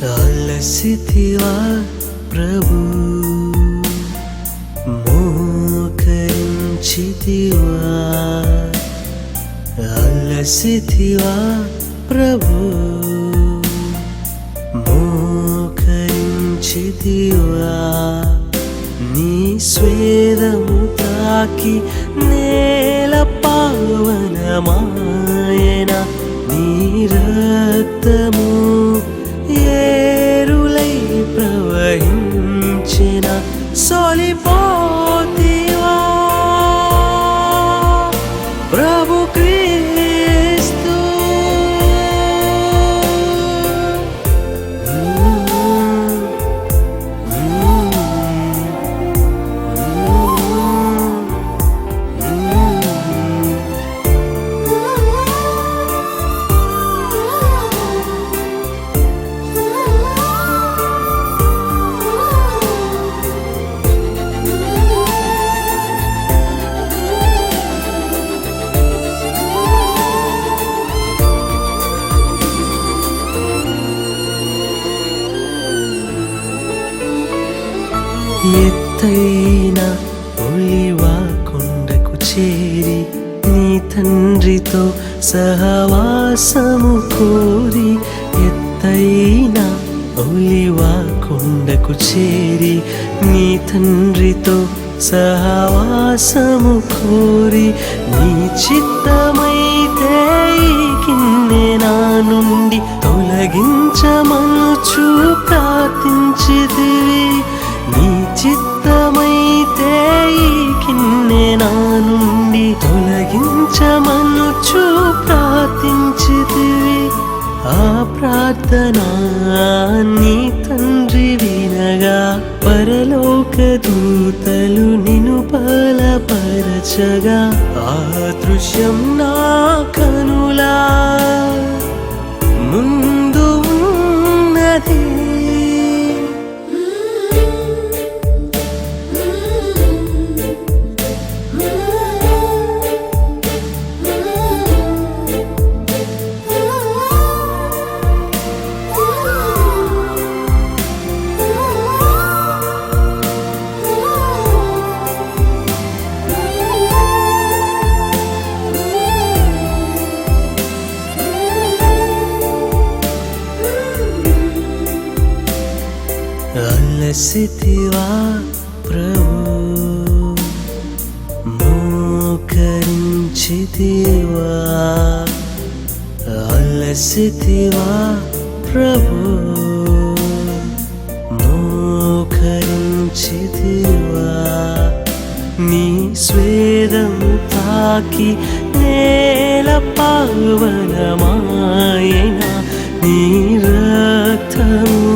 అలసితివా ప్రభు, మోకరించితివా. అలసితివా ప్రభు, మోకరించితివా. నీ స్వేదము తాకి నేల పావనమాయన, నీ రక్తము ఏరులై ప్రవహించిన. సొలిపోతివా ప్రభు క్రీస్తు, ఎత్తైన ఒలివ కొండకు చేరి నీ తండ్రితో సహవాసము కోరి. ఎత్తైన ఒలివ కొండకు చేరి నీ తండ్రితో సహవాసము కోరి. నీ చిత్తమైతే ఈ గిన్నె నా నుండి తొలగించమనుచు ప్రార్థించితివి. నీ చిత్తమైతే ఈ గిన్నె నా నుండి తొలగించమనుచు ప్రార్థించితివి. ఆ ప్రార్థన నీ తండ్రి వినగా, పరలోక దూతలు నిన్ను బలపరచగా. ఆ దృశ్యం నా కనులా ముందు ఉన్నది. అలసితివా ప్రభు, మోకరించితివా. అలసితివా ప్రభు, మోకరించితివా. నీ స్వేదము తాకి నేల పావనమాయన, నీ రక్తము